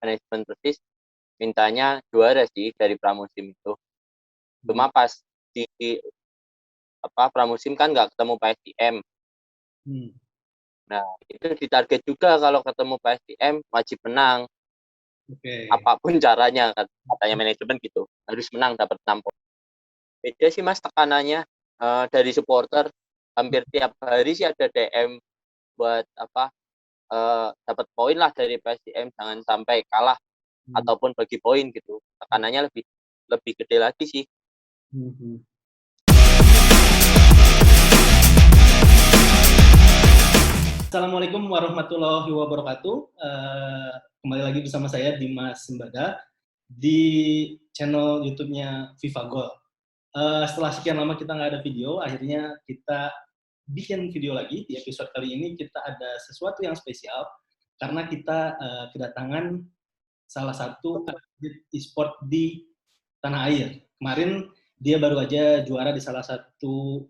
manajemen Persis mintanya juara sih dari pramusim itu. Cuma pas di pramusim kan nggak ketemu PSIM. Nah, itu ditarget juga kalau ketemu PSIM wajib menang. Apapun caranya, katanya manajemen gitu. Harus menang, dapat 6 poin. Beda sih Mas tekanannya dari supporter. Hampir tiap hari sih ada DM buat dapat poin lah dari PSIM, jangan sampai kalah ataupun bagi poin gitu. Tekanannya lebih gede lagi sih. Assalamualaikum warahmatullahi wabarakatuh. Kembali lagi bersama saya Dimas Sembada di channel YouTube-nya FIFA Goal. Setelah sekian lama kita nggak ada video, akhirnya kita bikin video lagi. Di episode kali ini kita ada sesuatu yang spesial karena kita kedatangan salah satu atlet e-sport di tanah air. Kemarin dia baru aja juara di salah satu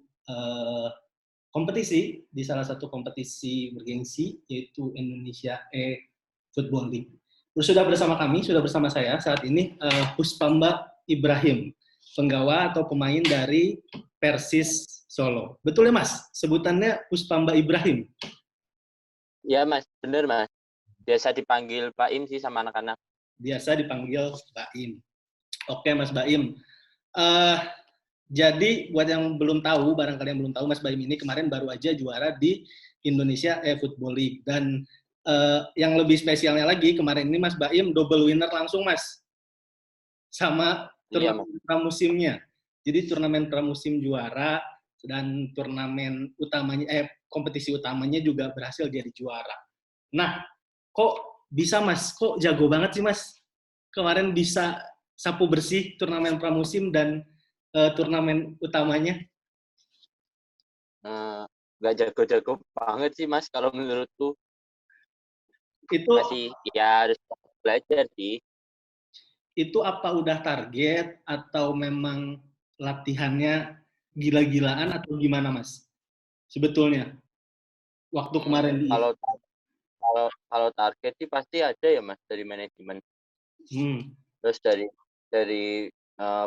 kompetisi, di salah satu kompetisi bergengsi, yaitu Indonesia Football League. Terus sudah bersama saya saat ini Puspamba Ibrahim, penggawa atau pemain dari Persis Solo. Betul ya Mas? Sebutannya Puspamba Ibrahim? Ya Mas, bener Mas. Biasa dipanggil Baim sih sama anak-anak. Biasa dipanggil Baim. Oke Mas Baim. Jadi buat yang belum tahu, barangkali yang belum tahu, Mas Baim ini kemarin baru aja juara di Indonesia Football League. Dan yang lebih spesialnya lagi, kemarin ini Mas Baim double winner langsung Mas. Sama turnamen pramusimnya. Jadi turnamen pramusim juara, dan turnamen utamanya, kompetisi utamanya juga berhasil jadi juara. Nah, kok bisa Mas? Kok jago banget sih Mas? Kemarin bisa sapu bersih turnamen pramusim dan turnamen utamanya? Nggak jago-jago banget sih Mas, kalau menurutku. Itu masih ya harus belajar sih. Itu apa udah target atau memang latihannya gila-gilaan atau gimana Mas? Sebetulnya waktu kemarin di kalau target sih pasti ada ya Mas dari manajemen. Terus dari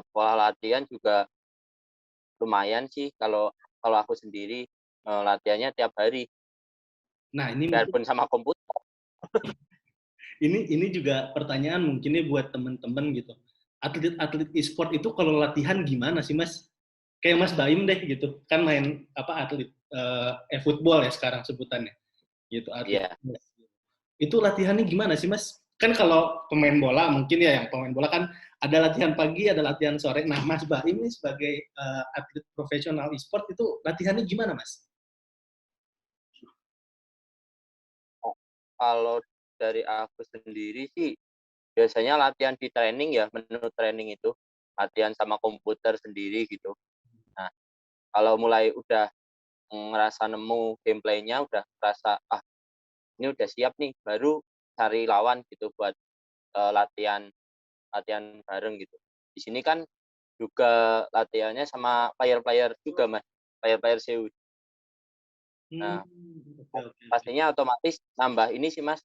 pola latihan juga lumayan sih kalau aku sendiri latihannya tiap hari. Nah, ini biarpun sama komputer. Ini juga pertanyaan mungkinnya buat teman-teman gitu. Atlet e-sport itu kalau latihan gimana sih Mas? Kayak Mas Baim deh gitu. Kan main atlet football ya sekarang sebutannya. Gitu atlet. Yeah. Itu latihannya gimana sih Mas? Kan kalau pemain bola mungkin ya, yang pemain bola kan ada latihan pagi, ada latihan sore. Nah, Mas Baim ini sebagai atlet profesional e-sport itu latihannya gimana Mas? Kalau dari aku sendiri sih biasanya latihan di training ya, menu training itu latihan sama komputer sendiri gitu. Nah, kalau mulai udah ngerasa nemu gameplaynya, udah ngerasa ini udah siap nih, baru cari lawan gitu buat latihan bareng gitu. Di sini kan juga latihannya sama player-player juga Mas, player-player Zeus. Nah, pastinya otomatis nambah ini sih Mas,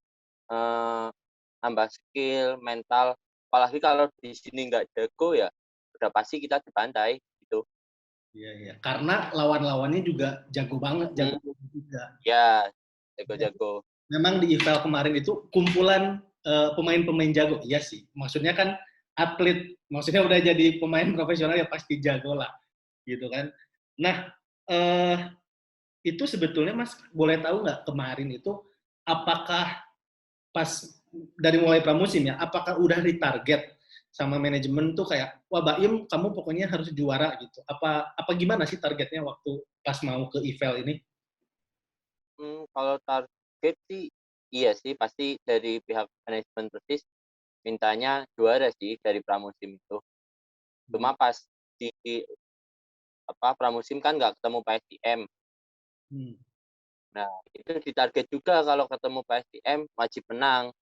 nambah skill, mental. Apalagi kalau di sini nggak jago ya, udah pasti kita dibantai gitu. Iya. Karena lawan-lawannya juga jago banget, jago juga. Ya, jago-jago. Memang di EVL kemarin itu kumpulan pemain-pemain jago. Iya sih. Maksudnya kan atlet, maksudnya udah jadi pemain profesional ya pasti jago lah, gitu kan. Nah, itu sebetulnya Mas boleh tahu nggak kemarin itu apakah pas dari mulai pramusim ya, apakah udah ditarget sama manajemen tuh kayak, wah Baim kamu pokoknya harus juara gitu. Apa gimana sih targetnya waktu pas mau ke EVL ini? Kalau target sih iya sih, pasti dari pihak manajemen Persis mintanya juara sih dari pramusim itu. Cuma pas di pramusim kan nggak ketemu PSIM. Nah, itu ditarget juga kalau ketemu PSIM wajib menang.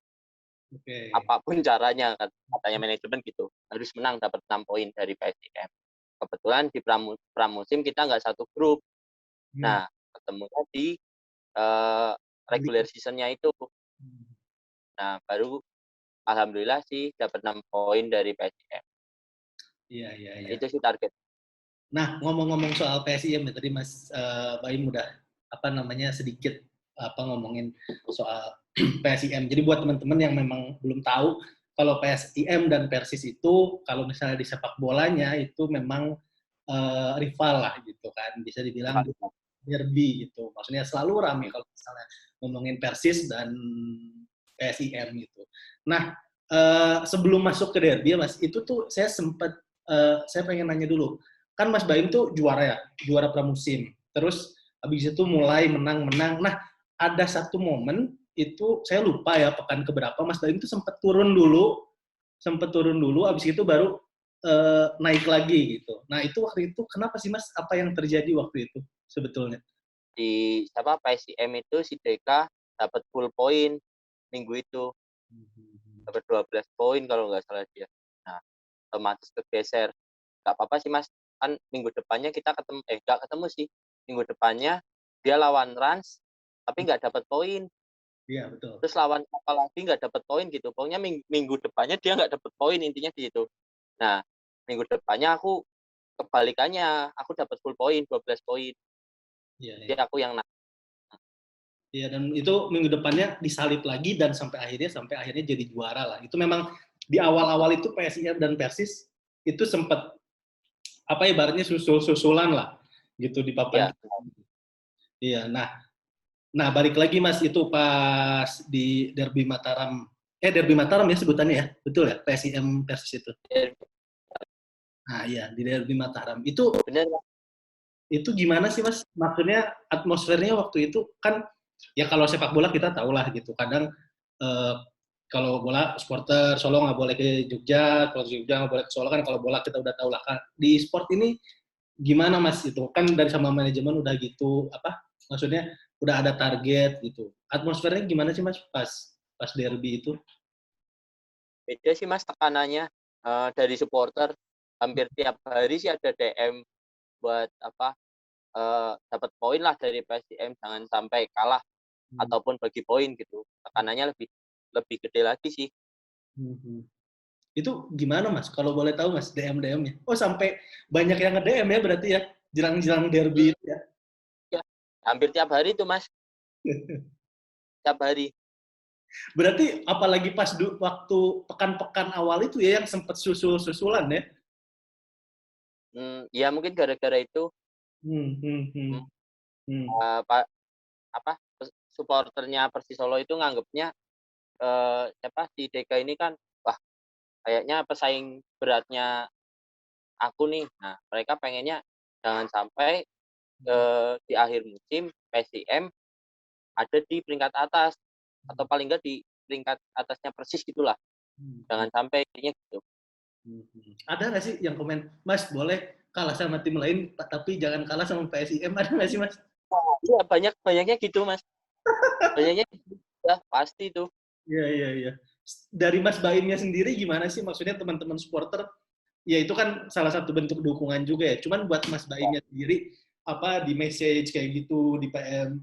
Apapun caranya, katanya manajemen gitu. Harus menang, dapat 6 poin dari PSIM. Kebetulan di pramusim kita nggak satu grup. Nah, ketemunya di regular season-nya itu. Nah, baru alhamdulillah sih dapat 6 poin dari PSIM. Iya, iya, iya. Itu sih target. Nah, ngomong-ngomong soal PSIM ya tadi Mas Baim udah sedikit ngomongin soal PSIM. Jadi buat teman-teman yang memang belum tahu kalau PSIM dan Persis itu kalau misalnya di sepak bolanya itu memang rival lah gitu kan. Bisa dibilang derby gitu. Maksudnya selalu ramai kalau misalnya ngomongin Persis dan PSIM gitu. Nah, sebelum masuk ke derby ya Mas, itu tuh saya pengen nanya dulu. Kan Mas Baim tuh juara ya, juara pramusim. Terus habis itu mulai menang-menang. Nah, ada satu momen itu saya lupa ya pekan keberapa Mas Baim tuh sempat turun dulu, habis itu baru naik lagi gitu. Nah, itu waktu itu kenapa sih Mas? Apa yang terjadi waktu itu sebetulnya? Di PSIM itu si Deka dapat full poin minggu itu. Dapat 12 poin kalau nggak salah dia. Nah, otomatis kegeser. Nggak apa-apa sih Mas, kan minggu depannya kita ketemu, nggak ketemu sih. Minggu depannya dia lawan Rans, tapi nggak dapat poin. Iya, betul. Terus lawan apa lagi nggak dapat poin gitu. Pokoknya minggu depannya dia nggak dapat poin, intinya di situ. Nah, minggu depannya aku kebalikannya, aku dapat full poin, 12 poin. Iya, Jadi iya. aku yang Iya, dan itu minggu depannya disalip lagi dan sampai akhirnya jadi juara lah. Itu memang di awal-awal itu PSIM dan Persis itu sempat ibaratnya susul-susulan lah gitu di papan. ya. Iya, nah balik lagi Mas itu pas di Derby Mataram ya sebutannya ya, betul ya PSIM Persis itu. Nah iya di Derby Mataram Bener. itu gimana sih Mas? Maksudnya atmosfernya waktu itu kan ya kalau sepak bola kita tahu lah gitu. Kadang eh, kalau bola supporter Solo nggak boleh ke Jogja, kalau Jogja nggak boleh ke Solo kan. Kalau bola kita udah tahu lah kan. Di sport ini gimana Mas itu? Kan dari sama manajemen udah gitu Maksudnya udah ada target gitu. Atmosfernya gimana sih Mas pas derby itu? Beda sih Mas tekanannya, dari supporter hampir tiap hari sih ada DM buat dapat poin lah dari PSIM, jangan sampai kalah ataupun bagi poin gitu. Tekanannya lebih lebih gede lagi sih. Hmm. Itu gimana Mas? Kalau boleh tahu Mas DM-DM-nya. Oh sampai banyak yang nge-DM ya berarti ya jelang-jelang derby itu ya. Ya, hampir tiap hari tuh Mas, tiap hari. Berarti apalagi pas waktu pekan-pekan awal itu ya yang sempat susul-susulan ya. Ya mungkin gara-gara itu, Hmm, hmm, hmm, mmm, hmm. pa apa, supporternya Persis Solo itu nganggepnya, si Deka ini kan, wah kayaknya pesaing beratnya aku nih. Nah, mereka pengennya jangan sampai di akhir musim PSIM ada di peringkat atas atau paling enggak di peringkat atasnya Persis gitulah. Jangan sampai intinya gitu. Ada nggak sih yang komen, Mas boleh kalah sama tim lain tapi jangan kalah sama PSIM, ada nggak sih Mas? Iya banyaknya gitu Mas. Banyaknya gitu. Ya pasti tuh. Iya, iya, iya. Dari Mas Baimnya sendiri gimana sih? Maksudnya teman-teman supporter, ya itu kan salah satu bentuk dukungan juga ya. Cuman buat Mas Baimnya sendiri, di message kayak gitu, di PM,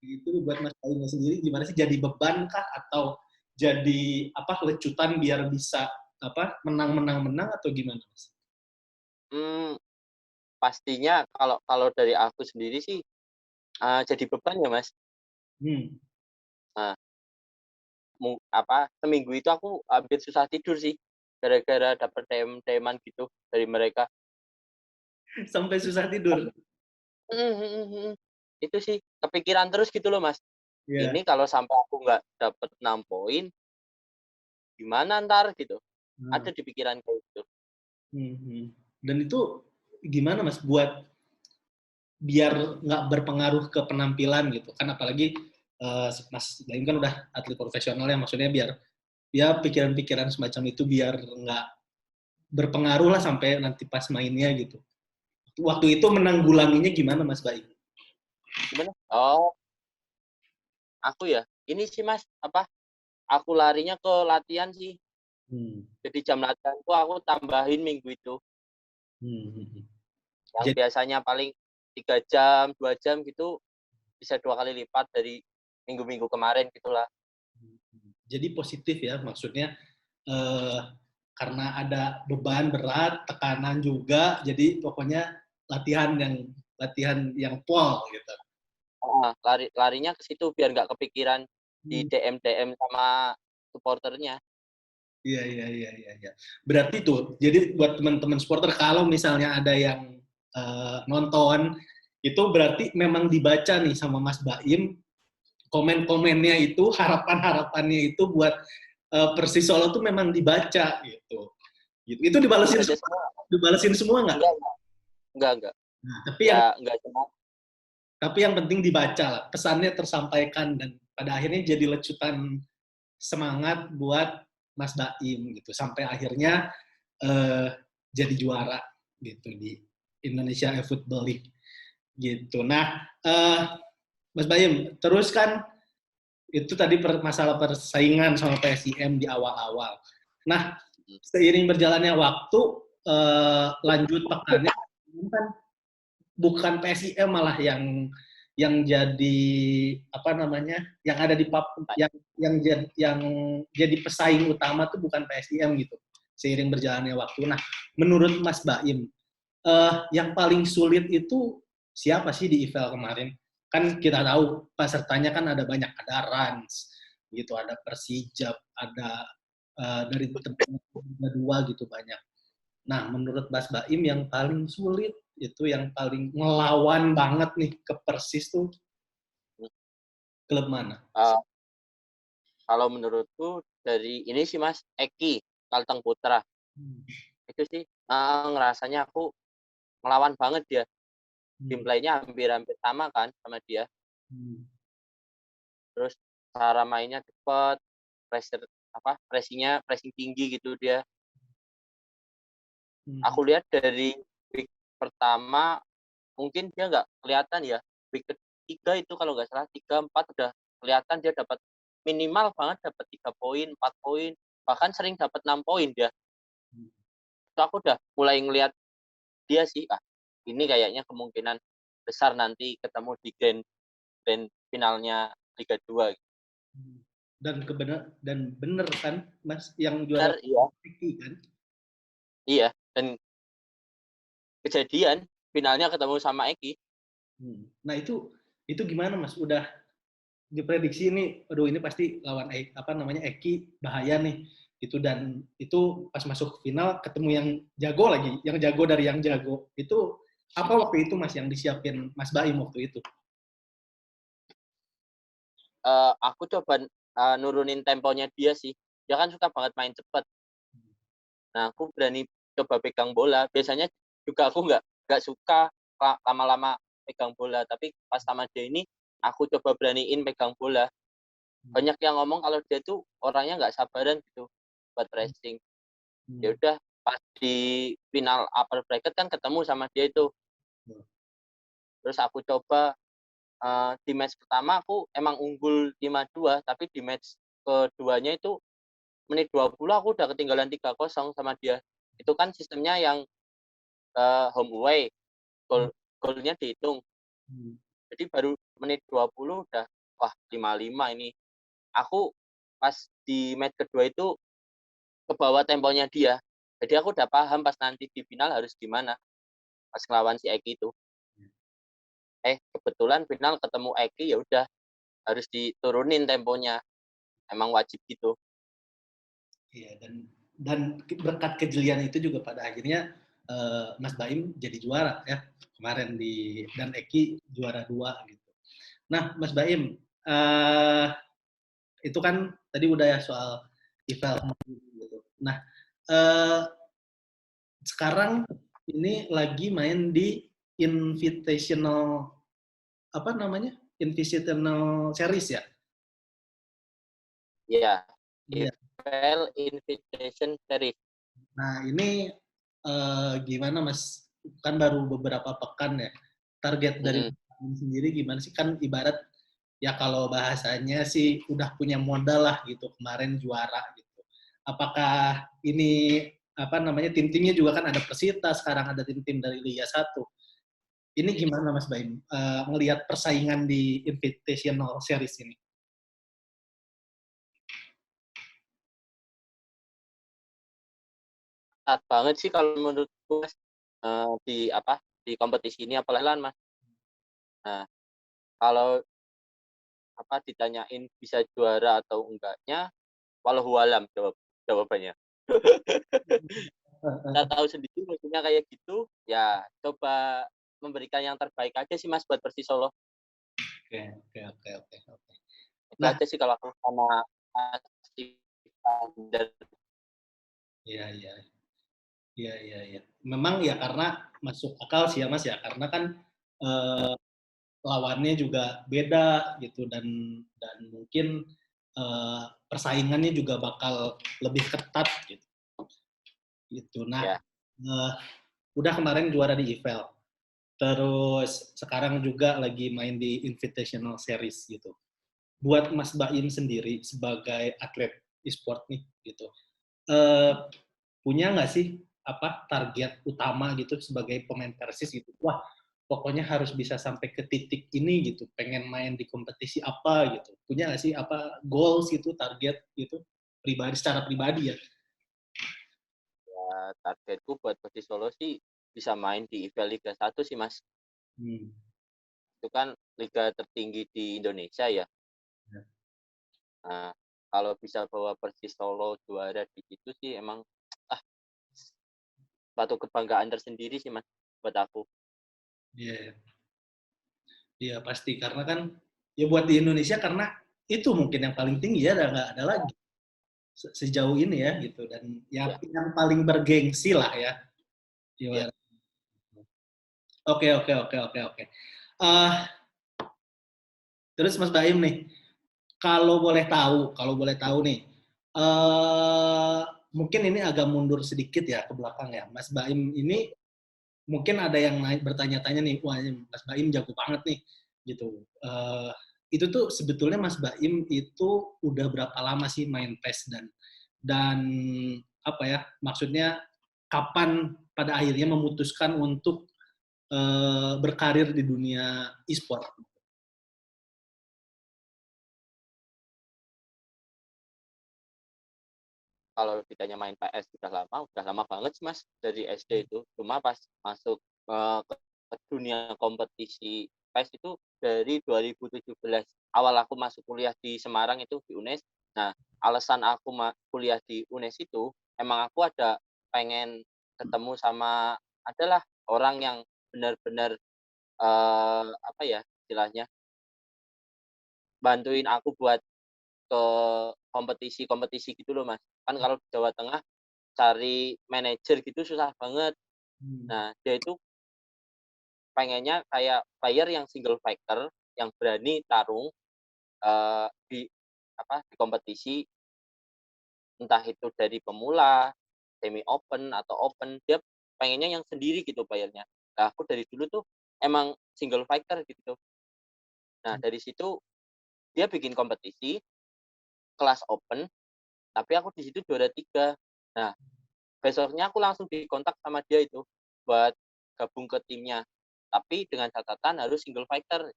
gitu, buat Mas Baimnya sendiri gimana sih? Jadi beban kah? Atau jadi lecutan biar bisa menang atau gimana Mas? Hmm, pastinya kalau kalau dari aku sendiri sih, jadi beban ya Mas. Hmm. Nah, seminggu itu aku hampir susah tidur sih, gara-gara dapet DM-DM-an gitu dari mereka. Sampai susah tidur. Mhm mhm mhm. Itu sih, kepikiran terus gitu loh Mas. Iya. Ini kalau sampai aku nggak dapet 6 poin, gimana entar gitu. Nah. Ada di pikiran kayak gitu. Hmm. Dan itu gimana Mas buat biar nggak berpengaruh ke penampilan gitu kan, apalagi Mas Baim kan udah atlet profesional ya, maksudnya biar ya pikiran-pikiran semacam itu biar nggak berpengaruh lah sampai nanti pas mainnya gitu. Waktu itu menanggulanginya gimana Mas Baim? Gimana? Oh, aku ya, ini sih Mas, aku larinya ke latihan sih. Hmm. Jadi jam latihan tuh aku tambahin minggu itu. Hmm. Yang Jadi, biasanya paling 3 jam, 2 jam gitu, bisa 2 kali lipat dari minggu-minggu kemarin gitulah. jadi positif ya maksudnya, eh, karena ada beban berat, tekanan juga, jadi pokoknya latihan yang pol gitu. Larinya ke situ biar nggak kepikiran di Hmm. DM sama supporternya. Iya, iya, iya, iya, iya. Berarti tuh, jadi buat teman-teman supporter kalau misalnya ada yang nonton, itu berarti memang dibaca nih sama Mas Baim, komen-komennya itu, harapan-harapannya itu buat Persis Solo tuh memang dibaca gitu. Gitu. Itu Baca semua. dibalesin semua nggak? Enggak, enggak. Nah, Ya enggak semua. tapi yang penting dibaca lah, pesannya tersampaikan dan pada akhirnya jadi lecutan semangat buat Mas Baim gitu sampai akhirnya eh, jadi juara gitu di Indonesia Football League gitu. Nah, Mas Baim, terus kan itu tadi masalah persaingan sama PSIM di awal-awal. Nah, seiring berjalannya waktu, lanjut pekannya kan bukan PSIM malah yang jadi apa namanya yang ada di yang jadi pesaing utama tuh bukan PSIM gitu seiring berjalannya waktu. Nah, menurut Mas Baim, yang paling sulit itu siapa sih di IVL kemarin? Kan kita tahu pesertanya kan ada banyak, ada Rans, gitu, ada Persijap, ada dari Liga 2 gitu banyak. Nah, menurut Mas Baim yang paling sulit itu yang paling ngelawan banget nih ke Persis tuh klub mana? Uh, Kalau menurutku dari ini sih Mas, Eki Kalteng Putra. Hmm. Itu sih ngerasanya aku ngelawan banget dia. Hmm. Gameplaynya hampir-hampir sama kan sama dia. Hmm. Terus cara mainnya cepat, pressing tinggi gitu dia. Hmm. Aku lihat dari week pertama mungkin dia nggak kelihatan ya. Week ketiga itu kalau nggak salah 3-4 udah kelihatan dia dapat minimal banget dapat 3 poin, 4 poin, bahkan sering dapat 6 poin dia. Itu aku udah mulai ngelihat dia sih, ini kayaknya kemungkinan besar nanti ketemu di grand finalnya Liga 2. Dan bener kan Mas yang juara Benar, iya. kan? Iya, dan kejadian finalnya ketemu sama Eki. Nah itu gimana Mas? Udah diprediksi ini, aduh ini pasti lawan apa namanya Eki bahaya nih. Itu dan itu pas masuk final ketemu yang jago lagi, yang jago dari yang jago. Itu apa waktu itu Mas yang disiapin Mas Baim waktu itu? Aku coba nurunin temponya dia sih. Dia kan suka banget main cepat. Nah, aku berani coba pegang bola. Biasanya juga aku nggak suka lama-lama pegang bola. Tapi pas sama dia ini, aku coba beraniin pegang bola. Banyak yang ngomong kalau dia tuh orangnya nggak sabaran gitu buat racing. Ya udah, pas di final upper bracket kan ketemu sama dia itu. Terus aku coba di match pertama aku emang unggul 5-2, tapi di match keduanya itu menit 20 aku udah ketinggalan 3-0 sama dia. Itu kan sistemnya yang home away, golnya dihitung. Jadi baru menit 20 udah wah 5-5 ini. Aku pas di match kedua itu ke bawah temponya dia. Jadi aku udah paham pas nanti di final harus gimana pas ngelawan si Eki itu. Kebetulan final ketemu Eki ya udah harus diturunin temponya. Emang wajib gitu. Iya, dan berkat kejelian itu juga pada akhirnya Mas Baim jadi juara ya kemarin dan Eki juara 2 gitu. Nah, Mas Baim, itu kan tadi udah ya soal IVL gitu. Nah, eh, sekarang ini lagi main di Invitational apa namanya? Invitational Series ya? Iya, Iya. IPL Invitation Series. Nah, ini gimana Mas? Kan baru beberapa pekan ya. Target dari Mm-mm. sendiri gimana sih? Kan ibarat ya kalau bahasanya sih udah punya modal lah gitu kemarin juara gitu. Apakah ini apa namanya tim-timnya juga kan ada Persita, sekarang ada tim-tim dari Liga 1. Ini gimana Mas Baim ngelihat persaingan di Invitational Series ini? ketat banget sih kalau menurutku Mas, di kompetisi ini apalagi lan Mas. Nah, kalau ditanyain bisa juara atau enggaknya, walau alam jawabannya. Kita tahu sendiri musuhnya kayak gitu, ya coba memberikan yang terbaik aja sih Mas buat Persis Solo. Oke, oke, oke, oke, oke. Itu Nah, aja sih kalau aku sama Mas Iskandar. iya, iya, iya, iya, iya. Memang ya karena masuk akal sih ya Mas ya, karena kan eh, lawannya juga beda gitu dan mungkin persaingannya juga bakal lebih ketat gitu. Gitu. Nah, Ya, eh, udah kemarin juara di EVEL. Terus sekarang juga lagi main di Invitational Series gitu. Buat Mas Baim sendiri sebagai atlet e-sport nih gitu, eh, punya nggak sih target utama gitu sebagai pemain Persis gitu? Wah, pokoknya harus bisa sampai ke titik ini gitu. Pengen main di kompetisi apa gitu? Punya nggak sih goals gitu, target gitu? Pribadi secara pribadi ya. targetku buat Persis Solo sih bisa main di IPL Liga 1 sih Mas. Hmm. Itu kan liga tertinggi di Indonesia ya. Ya. Nah, kalau bisa bawa Persis Solo juara di situ sih emang ah suatu kebanggaan tersendiri sih Mas buat aku. Iya, yeah. Iya pasti karena kan ya buat di Indonesia karena itu mungkin yang paling tinggi ya, nggak ada lagi sejauh ini ya gitu dan ya Ya, yang paling bergengsi lah ya. ya. Gimana? Oke, oke, oke, oke, oke. Eh, terus Mas Baim nih, kalau boleh tahu nih, eh mungkin ini agak mundur sedikit ya ke belakang ya. Mas Baim ini mungkin ada yang bertanya-tanya nih, wah Mas Baim jago banget nih, gitu. Itu tuh sebetulnya Mas Baim itu udah berapa lama sih main PES dan apa ya, maksudnya kapan pada akhirnya memutuskan untuk berkarir di dunia e-sport? Kalau ditanya main PS udah lama banget sih Mas dari SD itu. Cuma pas masuk ke dunia kompetisi PES itu dari 2017. Awal aku masuk kuliah di Semarang itu di UNES. Nah, alasan aku kuliah di UNES itu emang aku ada pengen ketemu sama adalah orang yang benar-benar apa ya istilahnya bantuin aku buat ke kompetisi-kompetisi gitu loh Mas. Kan kalau di Jawa Tengah cari manajer gitu susah banget. Hmm. Nah, dia itu pengennya kayak player yang single fighter, yang berani tarung di di kompetisi, entah itu dari pemula, semi open atau open, dia pengennya yang sendiri gitu playernya. Nah, aku dari dulu tuh emang single fighter gitu. Nah, dari situ dia bikin kompetisi kelas open, tapi aku di situ juara 3. Nah, besoknya aku langsung dikontak sama dia itu buat gabung ke timnya. Tapi dengan catatan harus single fighter.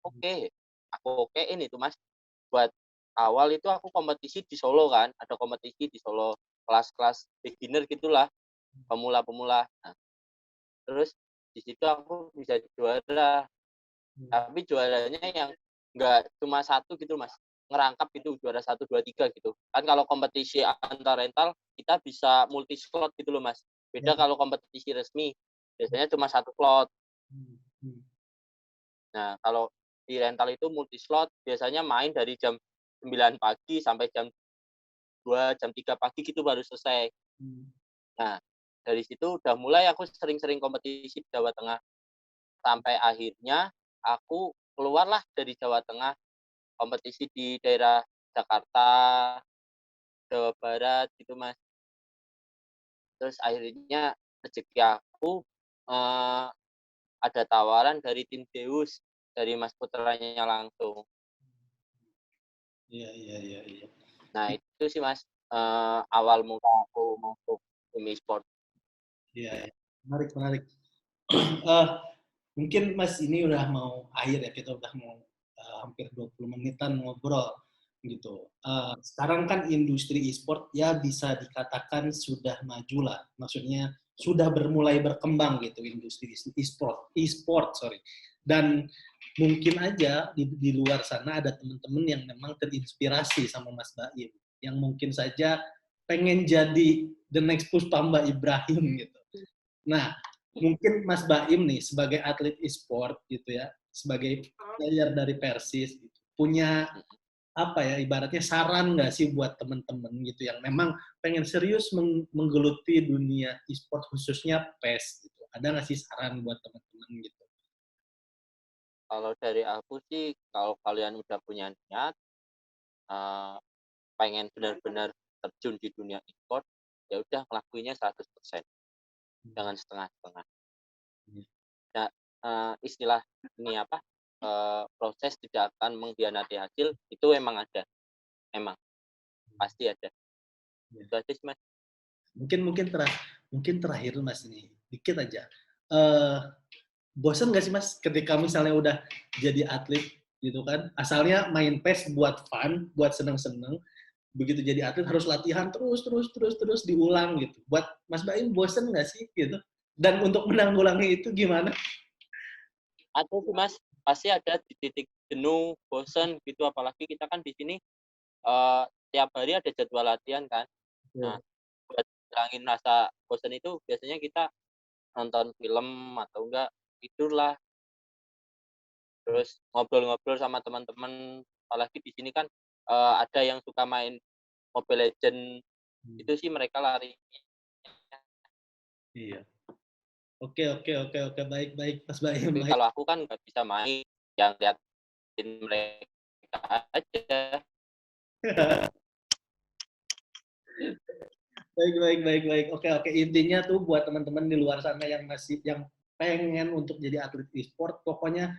Oke, aku okein itu Mas. Buat awal itu aku kompetisi di Solo kan, ada kompetisi di Solo kelas-kelas beginner gitulah, pemula-pemula. Nah, terus di situ aku bisa juara, tapi juaranya yang nggak cuma satu gitu Mas, ngerangkap gitu juara 1, 2, 3 gitu. Kan kalau kompetisi antar rental kita bisa multi slot gitu loh Mas. Ya. Beda kalau kompetisi resmi, biasanya cuma satu slot. Hmm. Hmm. Nah, kalau di rental itu multi slot biasanya main dari jam 9 pagi sampai jam 2, jam 3 pagi gitu baru selesai. Hmm. Nah, dari situ udah mulai aku sering-sering kompetisi di Jawa Tengah. Sampai akhirnya aku keluarlah dari Jawa Tengah, kompetisi di daerah Jakarta, Jawa Barat gitu Mas. Terus akhirnya rezeki aku eh, ada tawaran dari tim Deus, dari Mas putranya langsung. Iya, iya, iya, iya. Nah itu sih Mas awal mula aku masuk tim e-sport. Iya, iya. Menarik, menarik. Eh, mungkin Mas ini udah mau akhir ya, kita udah mau hampir 20 menitan ngobrol. gitu. Sekarang kan industri e-sport ya bisa dikatakan sudah maju lah, maksudnya sudah mulai berkembang gitu industri e-sport, sorry. Dan mungkin aja di luar sana ada teman-teman yang memang terinspirasi sama Mas Baim, yang mungkin saja pengen jadi the next Puspamba Ibrahim gitu. Nah, mungkin Mas Baim nih sebagai atlet e-sport gitu ya, sebagai player dari Persis gitu, punya apa ya, ibaratnya saran nggak sih buat teman-teman gitu yang memang pengen serius menggeluti dunia e-sport khususnya PES gitu. Ada nggak sih saran buat teman-teman gitu? Kalau dari aku sih, kalau kalian udah punya niat, pengen benar-benar terjun di dunia e-sport, ya udah ngelakuinnya 100%, jangan setengah-setengah. Nah, istilah ini apa, proses tidak akan mengkhianati hasil, itu emang ada, emang pasti ada. Itu aja sih, Mas. Mungkin terakhir Mas ini dikit aja. Bosan nggak sih Mas ketika misalnya udah jadi atlet gitu kan, asalnya main PES buat fun, buat seneng-seneng, begitu jadi atlet harus latihan terus diulang gitu. Buat Mas Baim bosan nggak sih gitu? Dan untuk menanggulangi itu gimana? Ada sih, Mas, pasti ada di titik jenuh, bosan gitu, apalagi kita kan di sini tiap hari ada jadwal latihan kan. Nah, Ya. buat ngilangin rasa bosan itu biasanya kita nonton film atau enggak tidur lah, terus ngobrol-ngobrol sama teman-teman. Apalagi di sini kan ada yang suka main Mobile Legends, itu sih mereka lari. Iya. Oke, baik Mas Baim, Tapi baik. kalau aku kan nggak bisa main, yang liatin mereka aja. Baik. Oke. Intinya tuh buat teman-teman di luar sana yang pengen untuk jadi atlet e-sport, pokoknya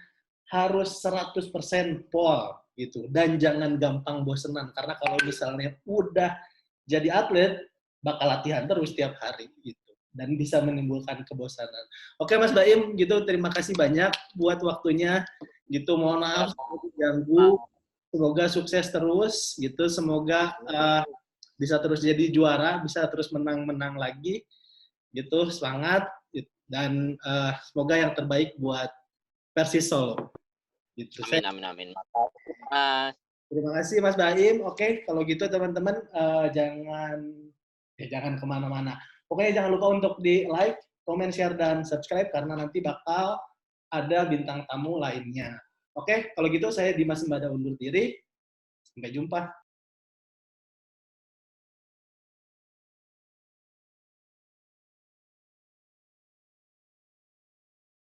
harus 100% pol gitu. Dan jangan gampang bosenan karena kalau misalnya udah jadi atlet bakal latihan terus tiap hari gitu dan bisa menimbulkan kebosanan. Oke Mas Baim gitu, terima kasih banyak buat waktunya gitu. Mohon maaf ganggu. Semoga sukses terus gitu. Semoga bisa terus jadi juara, bisa terus menang-menang lagi gitu. Semangat dan semoga yang terbaik buat Persis Solo. Gitu. Amin. Makasih, Mas. Terima kasih Mas Baim. Oke, kalau gitu teman-teman jangan kemana-mana. Pokoknya jangan lupa untuk di like, comment, share, dan subscribe karena nanti bakal ada bintang tamu lainnya. Oke, kalau gitu saya Dimas Sembada undur diri. Sampai jumpa.